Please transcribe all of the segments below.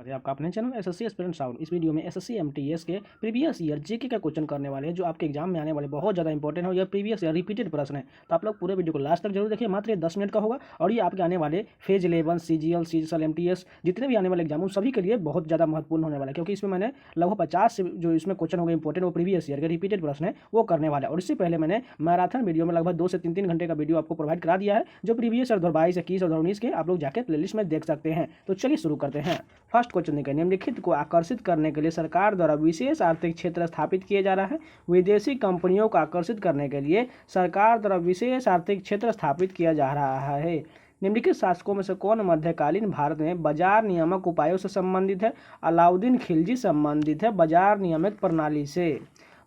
है आपका अपने चैनल एसएससी एस्पिरेंट साउंड। इस वीडियो में एसएससी एमटीएस के प्रीवियस ईयर जीके का क्वेश्चन करने वाले हैं जो आपके एग्जाम में आने वाले बहुत ज़्यादा इंपॉर्टेंट है। यह प्रीवियस ईयर रिपीटेड प्रश्न है, तो आप लोग पूरे वीडियो को लास्ट तक जरूर देखिए। मात्र 10 मिनट का होगा और ये आपके आने वाले फेज 11 सीजीएल सीजीएल एमटीएस जितने भी आने वाले एग्जाम उन सभी के लिए बहुत ज़्यादा महत्वपूर्ण होने वाला है, क्योंकि इसमें मैंने लगभग 50 से जो इसमें क्वेश्चन होंगे इंपॉर्टेंट वो प्रीवियस ईयर के रिपीटेड प्रश्न है वो करने वाला है। और इससे पहले मैंने मैराथन वीडियो में लगभग 2 से 3 घंटे का वीडियो आपको प्रोवाइड करा दिया है जो प्रीवियस ईयर 2022, 21 और 2019 के आप लोग जाके प्लेलिस्ट में देख सकते हैं। तो चलिए शुरू करते हैं। फर्स्ट क्वेश्चन देखिए, निम्नलिखित को आकर्षित करने के लिए सरकार द्वारा विशेष आर्थिक क्षेत्र स्थापित किया जा रहा है। विदेशी कंपनियों को आकर्षित करने के लिए सरकार द्वारा विशेष आर्थिक क्षेत्र स्थापित किया जा रहा है। निम्नलिखित शासकों में से कौन मध्यकालीन भारत में बाजार नियामक उपायों से संबंधित है? अलाउद्दीन खिलजी संबंधित है बाजार नियामक प्रणाली से।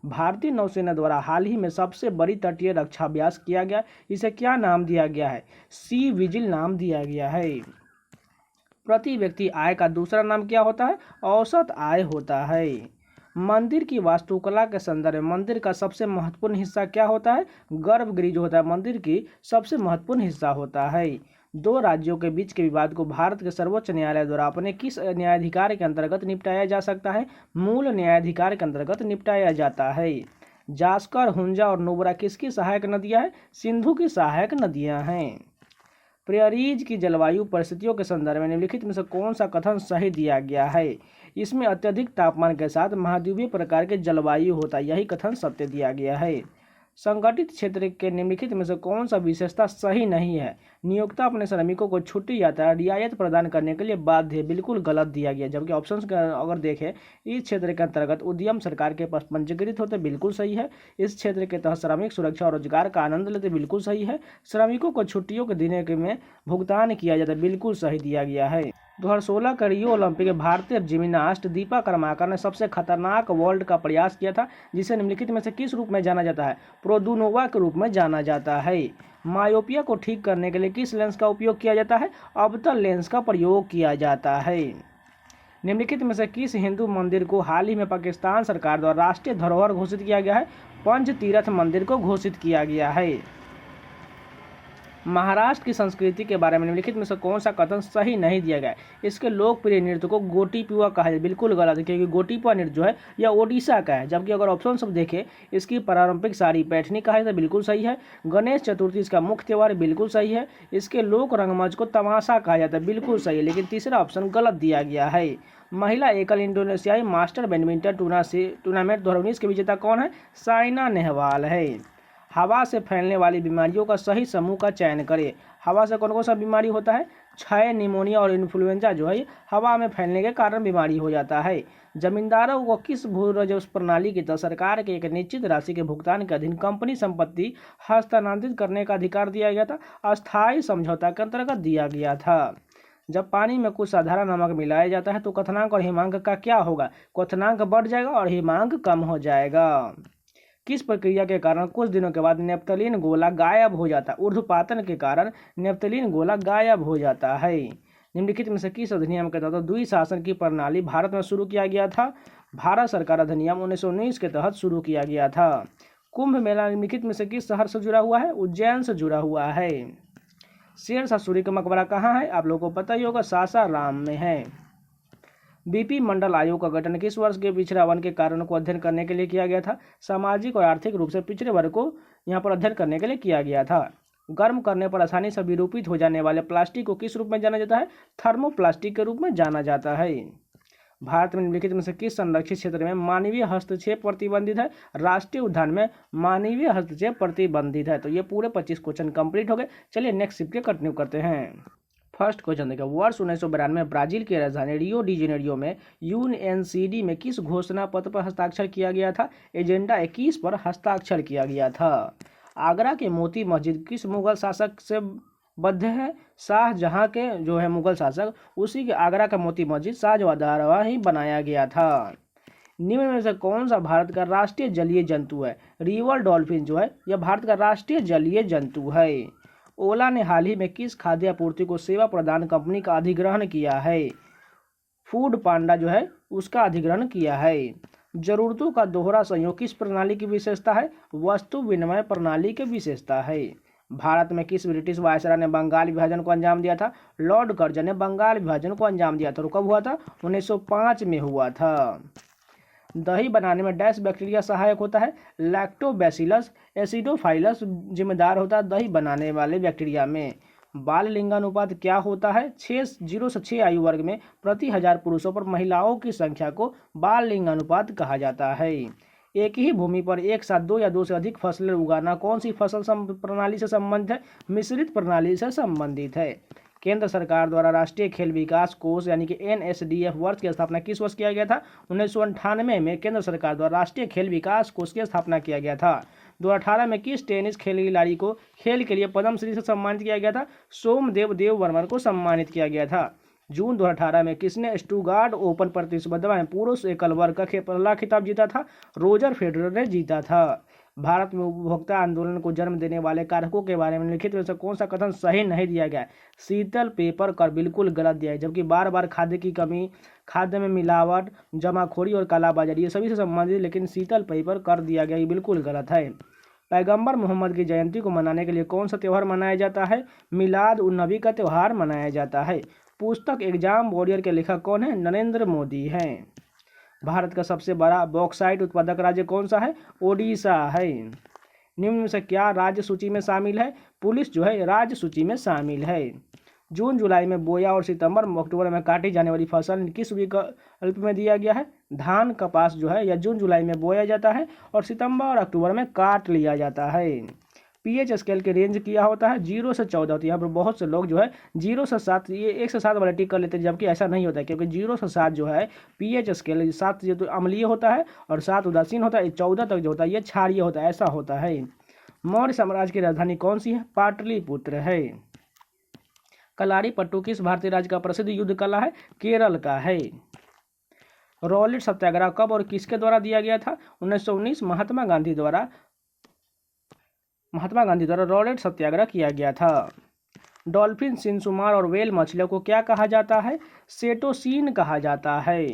भारतीय नौसेना द्वारा हाल ही में सबसे बड़ी तटीय रक्षा अभ्यास किया गया, इसे क्या नाम दिया गया है? सी विजिल नाम दिया गया है। प्रति व्यक्ति आय का दूसरा नाम क्या होता है? औसत आय होता है। मंदिर की वास्तुकला के संदर्भ में मंदिर का सबसे महत्वपूर्ण हिस्सा क्या होता है? गर्भगृह जो होता है मंदिर की सबसे महत्वपूर्ण हिस्सा होता है। दो राज्यों के बीच के विवाद को भारत के सर्वोच्च न्यायालय द्वारा अपने किस न्यायाधिकार के अंतर्गत निपटाया जा सकता है? मूल न्यायाधिकार के अंतर्गत निपटाया जाता है। जास्कर, हुंजा और नुब्रा किसकी सहायक नदियां हैं? सिंधु की सहायक नदियां हैं। प्रियरीज की जलवायु परिस्थितियों के संदर्भ में निम्नलिखित में से कौन सा कथन सही दिया गया है? इसमें अत्यधिक तापमान के साथ महाद्वीपीय प्रकार के जलवायु होता है, यही कथन सत्य दिया गया है। संगठित क्षेत्र के निम्नलिखित में से कौन सा विशेषता सही नहीं है? नियोक्ता अपने श्रमिकों को छुट्टी या रियायत प्रदान करने के लिए बाध्य है, बिल्कुल गलत दिया गया। जबकि ऑप्शंस का अगर देखें, इस क्षेत्र के अंतर्गत उद्यम सरकार के पास पंजीकृत होते, बिल्कुल सही है। इस क्षेत्र के तहत श्रमिक सुरक्षा और रोजगार का आनंद लेते, बिल्कुल सही है। श्रमिकों को छुट्टियों के दिन में भुगतान किया जाता है, बिल्कुल सही दिया गया है। 2016 के रियो ओलंपिक में भारतीय जिम्नास्ट दीपा कर्माकर ने सबसे खतरनाक वॉल्ट का प्रयास किया था, जिसे निम्नलिखित में से किस रूप में जाना जाता है? प्रोदुनोवा के रूप में जाना जाता है। मायोपिया को ठीक करने के लिए किस लेंस का उपयोग किया जाता है? अवतल लेंस का प्रयोग किया जाता है। निम्नलिखित में से किस हिंदू मंदिर को हाल ही में पाकिस्तान सरकार द्वारा राष्ट्रीय धरोहर घोषित किया गया है? पंचतीर्थ मंदिर को घोषित किया गया है। महाराष्ट्र की संस्कृति के बारे में निम्नलिखित में से कौन सा कथन सही नहीं दिया गया है? इसके लोकप्रिय नृत्य को गोटीपुआ कहा जाए, बिल्कुल गलत है, क्योंकि गोटीपुआ नृत्य जो है यह ओडिशा का है। जबकि अगर ऑप्शन सब देखें, इसकी पारंपरिक साड़ी पैठनी कहा जाता है, बिल्कुल सही है। गणेश चतुर्थी इसका मुख्य त्यौहार, बिल्कुल सही है। इसके लोक रंगमंच को तमाशा कहा जाता है, बिल्कुल सही है, लेकिन तीसरा ऑप्शन गलत दिया गया है। महिला एकल इंडोनेशियाई मास्टर बैडमिंटन टूर्नामेंट 2019 के विजेता कौन है? साइना नेहवाल है। हवा से फैलने वाली बीमारियों का सही समूह का चयन करें। हवा से कौन कौन सा बीमारी होता है? क्षय, निमोनिया और इन्फ्लुएंजा जो है हवा में फैलने के कारण बीमारी हो जाता है। जमींदारों को किस भू राजस्व प्रणाली की तहत सरकार के एक निश्चित राशि के भुगतान के अधीन कंपनी संपत्ति हस्तांतरित करने का अधिकार दिया गया था? अस्थायी समझौता के अंतर्गत दिया गया था। जब पानी में कुछ साधारण नमक मिलाया जाता है तो क्वथनांक और हिमांक का क्या होगा? क्वथनांक बढ़ जाएगा और हिमांक कम हो जाएगा। किस प्रक्रिया के कारण कुछ दिनों के बाद नेफ्थलीन गोला गायब हो जाता है? ऊर्ध्वपातन के कारण नेफ्थलीन गोला गायब हो जाता है। निम्नलिखित में से किस अधिनियम के तहत द्विशासन की प्रणाली भारत में शुरू किया गया था? भारत सरकार अधिनियम 1919 के तहत शुरू किया गया था। कुंभ मेला निम्नलिखित में से किस शहर से जुड़ा हुआ है? उज्जैन से जुड़ा हुआ है। शेरशाह सूरी का मकबरा कहाँ है? आप लोगों को पता ही होगा, सासाराम में है। बीपी मंडल आयोग का गठन किस वर्ष के पिछड़ा वर्ग के कारणों को अध्ययन करने के लिए किया गया था? सामाजिक और आर्थिक रूप से पिछड़े वर्ग को यहाँ पर अध्ययन करने के लिए किया गया था। गर्म करने पर आसानी से विरूपित हो जाने वाले प्लास्टिक को किस रूप में जाना जाता है? थर्मोप्लास्टिक के रूप में जाना जाता है। भारत में निम्नलिखित में से किस संरक्षित क्षेत्र में मानवीय हस्तक्षेप प्रतिबंधित है? राष्ट्रीय उद्यान में मानवीय हस्तक्षेप प्रतिबंधित है। तो ये पूरे 25 क्वेश्चन कंप्लीट हो गए। चलिए नेक्स्ट शिफ्ट के कंटिन्यू करते हैं। फर्स्ट क्वेश्चन देखिए, वर्ष 1992 में ब्राजील की राजधानी रियो डी जेनेरियो में यूएनसीडी में किस घोषणा पत्र पर हस्ताक्षर किया गया था? एजेंडा 21 पर हस्ताक्षर किया गया था। आगरा के मोती मस्जिद किस मुगल शासक से बद्ध है? शाहजहां के जो है मुगल शासक, उसी के आगरा का मोती मस्जिद शाहजहां द्वारा ही बनाया गया था। निम्न में से कौन सा भारत का राष्ट्रीय जलीय जंतु है? रिवर डॉल्फिन जो है यह भारत का राष्ट्रीय जलीय जंतु है। ओला ने हाल ही में किस खाद्य आपूर्ति को सेवा प्रदान कंपनी का अधिग्रहण किया है? फूड पांडा जो है उसका अधिग्रहण किया है। जरूरतों का दोहरा संयोग किस प्रणाली की विशेषता है? वस्तु विनिमय प्रणाली की विशेषता है। भारत में किस ब्रिटिश वायसराय ने बंगाल विभाजन को अंजाम दिया था? लॉर्ड कर्जन ने बंगाल विभाजन को अंजाम दिया था। और कब हुआ था? 1905 में हुआ था। दही बनाने में डैश बैक्टीरिया सहायक होता है? लैक्टोबैसिलस एसिडोफाइलस जिम्मेदार होता है दही बनाने वाले बैक्टीरिया में। बाल लिंगानुपात क्या होता है? 0 से 6 आयु वर्ग में प्रति 1000 पुरुषों पर महिलाओं की संख्या को बाल लिंगानुपात कहा जाता है। एक ही भूमि पर एक साथ 2 या 2 से अधिक फसलें उगाना कौन सी फसल प्रणाली से संबंधित है? मिश्रित प्रणाली से संबंधित है। केंद्र सरकार द्वारा राष्ट्रीय खेल विकास कोष यानी कि NSDF वर्ष की स्थापना किस वर्ष किया गया था? 1998 में केंद्र सरकार द्वारा राष्ट्रीय खेल विकास कोष की स्थापना किया गया था। 2018 में किस टेनिस खेल खिलाड़ी को खेल के लिए पद्मश्री से सम्मानित किया गया था? सोमदेव देववर्मन को सम्मानित किया गया था। जून 2018 में किसने स्टुटगार्ट ओपन प्रतिस्पर्धा में पुरुष एकल वर्ग का पहला खिताब जीता था? रोजर फेडरर ने जीता था। भारत में उपभोक्ता आंदोलन को जन्म देने वाले कारकों के बारे में निम्नलिखित में से कौन सा कथन सही नहीं दिया गया है? शीतल पेपर कर बिल्कुल गलत दिया है, जबकि बार बार खाद्य की कमी, खाद्य में मिलावट, जमाखोरी और कालाबाजारी ये सभी से संबंधित, लेकिन शीतल पेपर कर दिया गया, ये बिल्कुल गलत है। पैगंबर मोहम्मद की जयंती को मनाने के लिए कौन सा त्यौहार मनाया जाता है? मिलाद उन नबी का त्यौहार मनाया जाता है। पुस्तक एग्जाम वॉरियर के लेखक कौन है? नरेंद्र मोदी हैं। भारत का सबसे बड़ा बॉक्साइट उत्पादक राज्य कौन सा है? ओडिशा है। निम्न में से क्या राज्य सूची में शामिल है? पुलिस जो है राज्य सूची में शामिल है। जून जुलाई में बोया और सितंबर अक्टूबर में काटी जाने वाली फसल किस विकल्प में दिया गया है? धान कपास जो है या जून जुलाई में बोया जाता है और सितंबर और अक्टूबर में काट लिया जाता है। पीएच स्केल के रेंज क्या होता है? 0 से 14 होती है। यहाँ पर बहुत से लोग जो है 0 से 7 ये 1 से 7 वाला टिक कर लेते हैं, जबकि ऐसा नहीं होता है, क्योंकि 0 से 7 जो है पीएच स्केल 7 जो तो अम्लीय होता है और 7 उदासीन होता है, 14 तक जो होता है ये क्षारीय होता है, ऐसा होता है। मौर्य साम्राज्य की राजधानी कौन सी है? पाटलिपुत्र है। कलारीपट्टू किस भारतीय राज्य का प्रसिद्ध युद्ध कला है? केरल का है। रॉलेट सत्याग्रह कब और किसके द्वारा दिया गया था? 1919 महात्मा गांधी द्वारा रॉलेट सत्याग्रह किया गया था। डॉल्फिन, सिंसुमार और व्हेल मछलियों को क्या कहा जाता है? सेटोसीन कहा जाता है।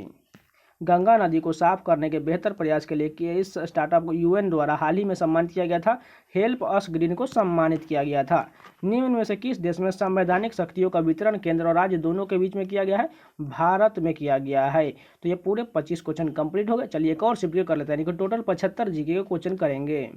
गंगा नदी को साफ करने के बेहतर प्रयास के लिए इस स्टार्टअप को यूएन द्वारा हाल ही में सम्मानित किया गया था? हेल्प अस ग्रीन को सम्मानित किया गया था। निम्न में से किस देश में संवैधानिक शक्तियों का वितरण केंद्र और राज्य दोनों के बीच में किया गया है? भारत में किया गया है। तो ये पूरे 25 क्वेश्चन कंप्लीट हो गए। चलिए एक और शिफ्ट कर लेते हैं, यानी कि टोटल 75 जीके के क्वेश्चन करेंगे।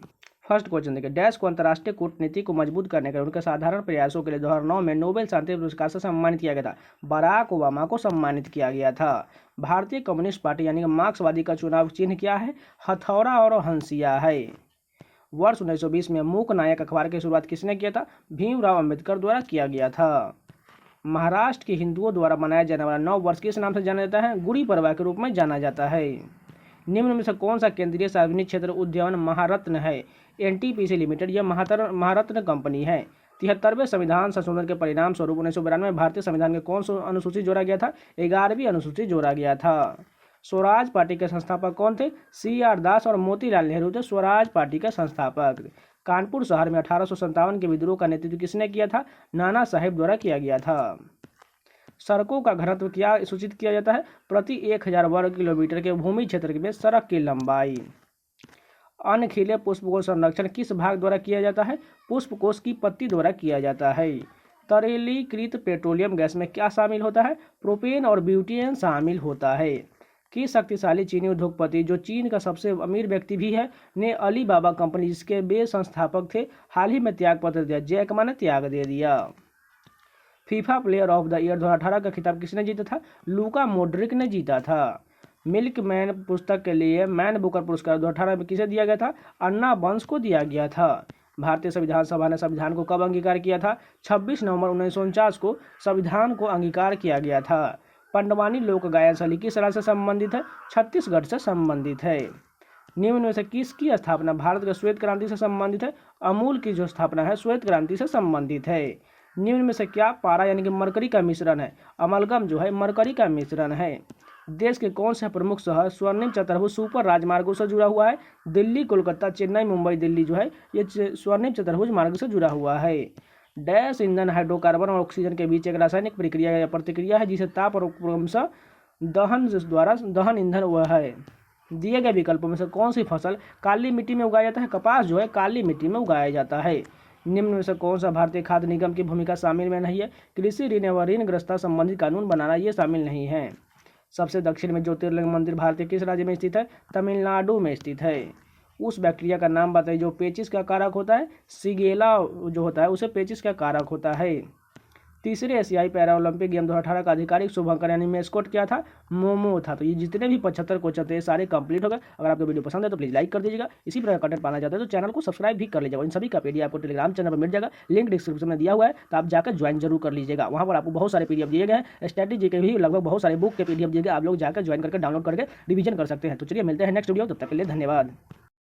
फर्स्ट क्वेश्चन देखिए, डैश को अंतर्राष्ट्रीय कूटनीति को मजबूत करने के लिए उनके साधारण प्रयासों के लिए 2009 में नोबेल शांति पुरस्कार से सम्मानित किया गया था। बराक ओबामा को सम्मानित किया गया था। भारतीय कम्युनिस्ट पार्टी यानी कि मार्क्सवादी का चुनाव चिन्ह क्या है? हथौड़ा और हंसिया है। वर्ष 1920 में मूक नायक अखबार की शुरुआत किसने किया था? भीमराव अंबेडकर द्वारा किया गया था। महाराष्ट्र के हिंदुओं द्वारा मनाया जाने वाला नव वर्ष किस नाम से जाना जाता है? गुड़ी पड़वा के रूप में जाना जाता है। निम्न में से कौन सा केंद्रीय सार्वजनिक क्षेत्र उद्यान महारत्न है? एनटीपीसी लिमिटेड यह महारत्न कंपनी है। 73वें संविधान संशोधन के परिणाम स्वरूप 1992 में भारतीय संविधान के कौन सा अनुसूची जोड़ा गया था? 11वीं अनुसूची जोड़ा गया था। स्वराज पार्टी के संस्थापक कौन थे? CR दास और मोतीलाल नेहरू थे स्वराज पार्टी के संस्थापक। कानपुर शहर में 1857 के विद्रोह का नेतृत्व किसने किया था? नाना साहेब द्वारा किया गया था। सड़कों का घनत्व क्या सूचित किया जाता है? प्रति 1000 वर्ग किलोमीटर के भूमि क्षेत्र में सड़क की लंबाई। अन्य खिले पुष्पकोश संरक्षण किस भाग द्वारा किया जाता है? पुष्पकोश की पत्ती द्वारा किया जाता है। तरलीकृत पेट्रोलियम गैस में क्या शामिल होता है? प्रोपेन और ब्यूटेन शामिल होता है। किस शक्तिशाली चीनी उद्योगपति जो चीन का सबसे अमीर व्यक्ति भी है ने अलीबाबा कंपनी जिसके वे संस्थापक थे हाल ही में त्याग पत्र दिया? जैक मा ने त्याग दे दिया। FIFA player of the year 2018 का खिताब किसने जीता था? लूका मोड्रिक ने जीता था। मिल्क मैन पुस्तक के लिए मैन बुकर पुरस्कार 2018 में किसे दिया गया था? अन्ना बंस को दिया गया था। भारतीय संविधान सभा ने संविधान को कब अंगीकार किया था? 26 नवंबर 1949 को संविधान को अंगीकार किया गया था। पंडवानी लोक गायन शैली किस राज्य से संबंधित है? छत्तीसगढ़ से संबंधित है। निम्न में से किसकी स्थापना भारत के श्वेत क्रांति से संबंधित है? अमूल की जो स्थापना है श्वेत क्रांति से संबंधित है। निम्न में से क्या पारा यानी कि मरकरी का मिश्रण है? अमलगम जो है मरकरी का मिश्रण है। देश के कौन से प्रमुख शहर स्वर्णिम चतुर्भुज सुपर राजमार्गों से जुड़ा हुआ है? दिल्ली, कोलकाता, चेन्नई, मुंबई, दिल्ली जो है ये स्वर्णिम चतुर्भुज मार्ग से जुड़ा हुआ है। डैश ईंधन हाइड्रोकार्बन और ऑक्सीजन के बीच एक रासायनिक प्रक्रिया या प्रतिक्रिया है जिसे ताप और क्रमशः दहन द्वारा दहन ईंधन वह है। दिए गए विकल्पों में से कौन सी फसल काली मिट्टी में उगाया जाता है? कपास जो है काली मिट्टी में उगाया जाता है। निम्न में से कौन सा भारतीय खाद्य निगम की भूमिका शामिल में नहीं है? कृषि ऋण व ऋणग्रस्तता संबंधित कानून बनाना ये शामिल नहीं है। सबसे दक्षिण में ज्योतिर्लिंग मंदिर भारतीय किस राज्य में स्थित है? तमिलनाडु में स्थित है। उस बैक्टीरिया का नाम बताइए जो पेचिश का कारक होता है। सिगेला जो होता है उसे पेचिश का कारक होता है। तीसरे एशियाई पैरा ओलंपिक गेम 2018 का आधिकारिक शुभांकन यानी मेस्कोट क्या था? मोमो था। तो ये जितने भी 75 क्वेश्चन थे सारे कंप्लीट हो गए। अगर आपको वीडियो पसंद है तो प्लीज़ लाइक कर दीजिएगा। इसी प्रकार कंटेंट पाना चाहते हैं तो चैनल को सब्सक्राइब भी कर लीजिएगा। इन सभी का पीडीएफ आपको टेलीग्राम चैनल पर मिल जाएगा, लिंक डिस्क्रिप्शन में दिया हुआ है, तो आप जाकर ज्वाइन जरूर कर लीजिएगा। वहाँ पर आपको बहुत सारे पीडीएफ दिए गए हैं, स्ट्रेटेजी के भी लगभग बहुत सारे बुक के पीडीएफ दिए गए, आप लोग जाकर ज्वाइन करके डाउनलोड करके रिवीजन कर सकते हैं। तो चलिए मिलते हैं नेक्स्ट वीडियो, तब तक के लिए धन्यवाद।